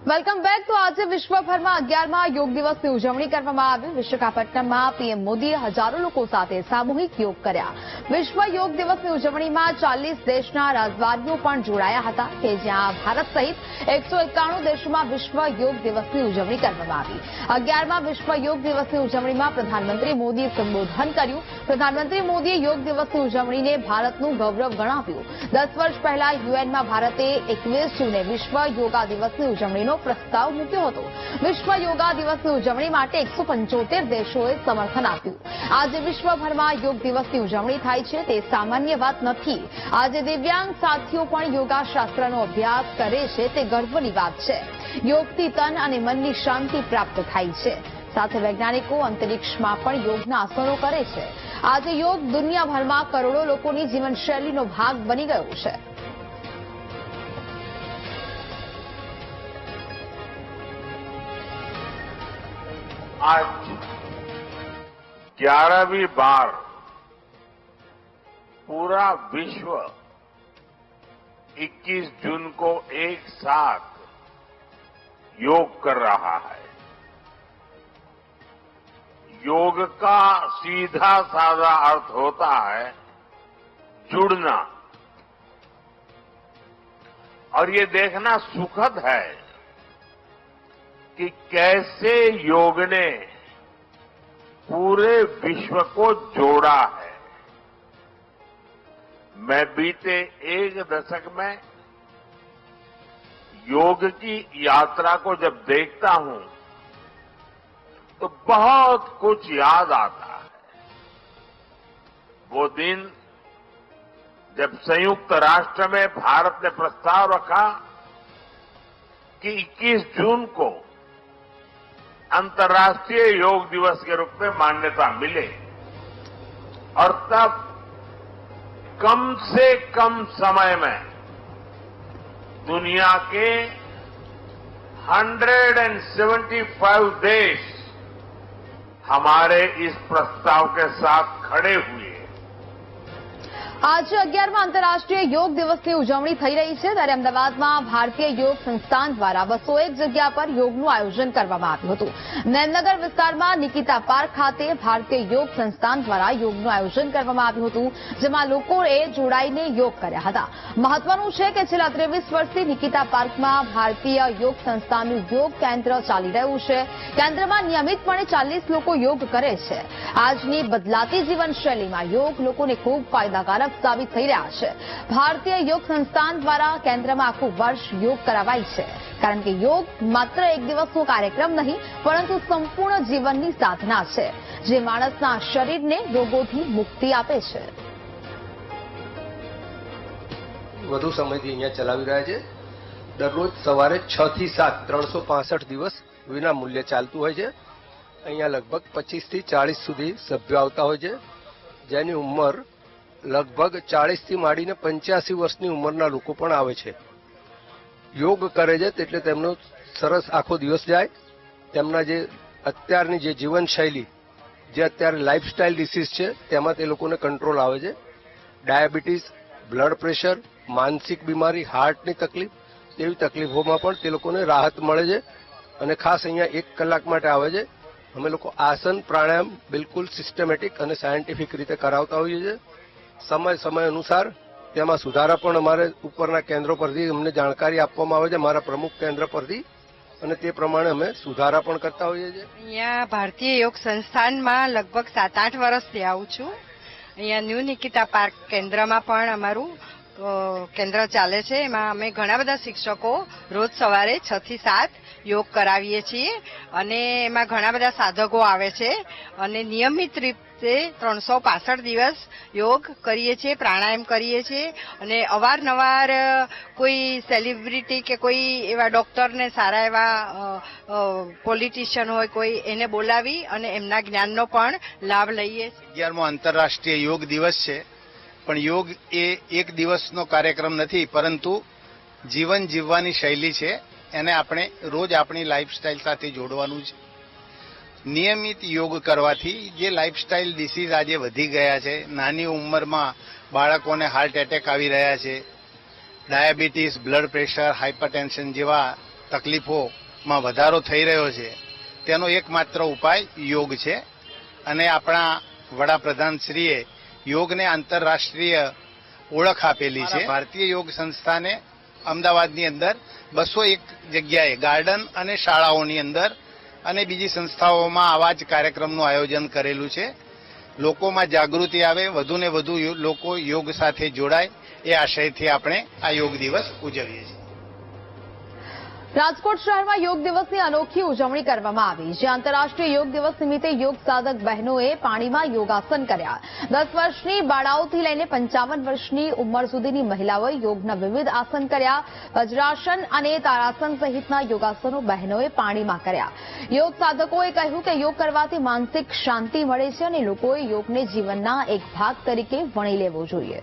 Welcome back. તો આજે વિશ્વભરમાં 11મા યોગ દિવસની ઉજવણી કરવામાં આવી। વિશાખાપટ્ટનમમાં પીએમ મોદીએ હજારો લોકો સાથે સામૂહિક યોગ કર્યા। વિશ્વ યોગ દિવસની ઉજવણીમાં 40 દેશના રાજદ્વારીઓ પણ જોડાયા હતા કે જ્યાં ભારત સહિત 191 દેશોમાં વિશ્વ યોગ દિવસની ઉજવણી કરવામાં આવી। 11મા વિશ્વ યોગ દિવસની ઉજવણીમાં પ્રધાનમંત્રી મોદીએ સંબોધન કર્યું। પ્રધાનમંત્રી મોદીએ યોગ દિવસની ઉજવણીને ભારતનું ગૌરવ ગણાવ્યું। 10 વર્ષ પહેલા યુએનમાં ભારતે 21 જૂને વિશ્વ યોગા દિવસની ઉજવણીનો પ્રસ્તાવ મૂક્યો હતો। વિશ્વ યોગા દિવસની ઉજવણી માટે 175 દેશોએ સમર્થન આપ્યું। આજે વિશ્વભરમાં યોગ દિવસની ઉજવણી થાય છે તે સામાન્ય વાત નથી। આજે દિવ્યાંગ સાથીઓ પણ યોગાશાસ્ત્રનો અભ્યાસ કરે છે તે ગર્વની વાત છે। યોગથી તન અને મનની શાંતિ પ્રાપ્ત થાય છે। સાથે વૈજ્ઞાનિકો અંતરિક્ષમાં પણ યોગના આસનો કરે છે। આજે યોગ દુનિયાભરમાં કરોડો લોકોની જીવનશૈલીનો ભાગ બની ગયો છે। आज 11वीं बार पूरा विश्व 21 जून को एक साथ योग कर रहा है। योग का सीधा साधा अर्थ होता है जुड़ना, और ये देखना सुखद है कि कैसे योग ने पूरे विश्व को जोड़ा है। मैं बीते एक दशक में योग की यात्रा को जब देखता हूं तो बहुत कुछ याद आता है। वो दिन जब संयुक्त राष्ट्र में भारत ने प्रस्ताव रखा कि 21 जून को अंतर्राष्ट्रीय योग दिवस के रूप में मान्यता मिले, और तब कम से कम समय में दुनिया के 175 देश हमारे इस प्रस्ताव के साथ खड़े हुए। આજે 11મા આંતરરાષ્ટ્રીય યોગ દિવસની ઉજવણી થઈ રહી છે, ત્યારે અમદાવાદમાં ભારતીય યોગ સંસ્થાન દ્વારા 201 જગ્યા પર યોગનું આયોજન કરવામાં આવ્યું હતું। નેમનગર વિસ્તારમાં નિકિતા પાર્ક ખાતે ભારતીય યોગ સંસ્થાન દ્વારા યોગનું આયોજન કરવામાં આવ્યું હતું, જેમાં લોકોએ જોડાઈને યોગ કર્યા હતા। મહત્વનું છે કે છેલ્લા 23 વર્ષથી નિકિતા પાર્કમાં ભારતીય યોગ સંસ્થાનનું યોગ કેન્દ્ર ચાલી રહ્યું છે। કેન્દ્રમાં નિયમિતપણે 40 લોકો યોગ કરે છે। આજની બદલાતી જીવનશૈલીમાં યોગ લોકોને ખૂબ ફાયદાકારક સાબિત થઈ રહ્યા છે। ભારતીય યોગ સંસ્થાન દ્વારા કેન્દ્રમાં આખું વર્ષ યોગ કરાવાય છે, કારણ કે યોગ માત્ર એક દિવસનો કાર્યક્રમ નહીં પરંતુ સંપૂર્ણ જીવનની સાધના છે, જે માણસના શરીરને રોગોથી મુક્તિ આપે છે। વધુ સમયથી અહીંયા ચલાવી રહ્યા છે। દરરોજ સવારે 6 થી 7 365 દિવસ વિના મૂલ્યે ચાલતું હોય છે। અહીંયા લગભગ 25 થી 40 સુધી સભ્યો આવતા હોય છે, જેની ઉંમર લગભગ 40 થી માંડીને 85 વર્ષની ઉંમરના લોકો પણ આવે છે। યોગ કરે છે એટલે તેમનો સરસ આખો દિવસ જાય। તેમના જે અત્યારની જે જીવનશૈલી, જે અત્યારે લાઇફસ્ટાઇલ ડિસીઝ છે તેમાં તે લોકોને કંટ્રોલ આવે છે। ડાયાબિટીસ, બ્લડ પ્રેશર, માનસિક બીમારી, હાર્ટની તકલીફ તેવી તકલીફોમાં પણ તે લોકોને રાહત મળે છે। અને ખાસ અહીંયા 1 કલાક માટે આવે છે। અમે લોકો આસન પ્રાણાયામ બિલકુલ સિસ્ટમેટિક અને સાયન્ટિફિક રીતે કરાવતા હોઈએ છીએ। સમય અનુસાર તેમાં સુધારા પણ અમારે ઉપરના કેન્દ્રો પરથી અમને જાણકારી આપવામાં આવે છે, મારા પ્રમુખ કેન્દ્ર પરથી, અને તે પ્રમાણે અમે સુધારા પણ કરતા હોઈએ છીએ। અહીંયા ભારતીય યોગ સંસ્થાનમાં લગભગ 7-8 વર્ષથી આવું છું। અહીંયા ન્યૂ નિકિતા પાર્ક કેન્દ્રમાં પણ અમારું કેન્દ્ર ચાલે છે। એમાં અમે ઘણા બધા શિક્ષકો રોજ સવારે 6 થી 7 યોગ કરાવીએ છીએ, અને એમાં ઘણા બધા સાધકો આવે છે, અને નિયમિત રીતે 365 દિવસ યોગ કરીએ છીએ, પ્રાણાયામ કરીએ છીએ, અને અવારનવાર કોઈ સેલિબ્રિટી કે કોઈ એવા ડોક્ટરને, સારા એવા પોલિટિશિયન હોય કોઈ, એને બોલાવી અને એમના જ્ઞાનનો પણ લાભ લઈએ છીએ। 11મો આંતરરાષ્ટ્રીય યોગ દિવસ છે, પણ યોગ એ એક દિવસનો કાર્યક્રમ નથી, પરંતુ જીવન જીવવાની શૈલી છે। એને આપણે રોજ આપણી લાઈફસ્ટાઈલ સાથે જોડવાનું છે। નિયમિત યોગ કરવાથી જે લાઈફસ્ટાઈલ ડિસીઝ આજે વધી ગયા છે, નાની ઉંમરમાં બાળકોને હાર્ટ એટેક આવી રહ્યા છે, ડાયાબિટીસ, બ્લડ પ્રેશર, હાઇપરટેન્શન જેવા તકલીફોમાં વધારો થઈ રહ્યો છે તેનો એકમાત્ર ઉપાય યોગ છે અને આપણા વડાપ્રધાનશ્રીએ યોગને આંતરરાષ્ટ્રીય ઓળખ આપેલી છે. ભારતીય યોગ સંસ્થાને અમદાવાદની અંદર 201 જગ્યાએ ગાર્ડન અને શાળાઓની અંદર અને બીજી સંસ્થાઓમાં આવા જ કાર્યક્રમનું આયોજન કરેલું છે. લોકોમાં જાગૃતિ આવે, વધુને વધુ લોકો યોગ સાથે જોડાય એ આશયથી આપણે આ યોગ દિવસ ઉજવીએ છીએ. રાજકોટ શહેરમાં યોગ દિવસની અનોખી ઉજવણી કરવામાં આવી, જે આંતરરાષ્ટ્રીય યોગ દિવસ નિમિત્તે યોગ સાધક બહેનોએ પાણીમાં યોગાસન કર્યા. 10 વર્ષની બાળાઓથી લઈને 55 વર્ષની ઉંમર સુધીની મહિલાઓએ યોગના વિવિધ આસન કર્યા. વજ્રાસન અને તારાસન સહિતના યોગાસનો બહેનોએ પાણીમાં કર્યા. યોગ સાધકોએ કહ્યું કે યોગ કરવાથી માનસિક શાંતિ મળે છે અને લોકોએ યોગને જીવનના એક ભાગ તરીકે વણી લેવો જોઈએ.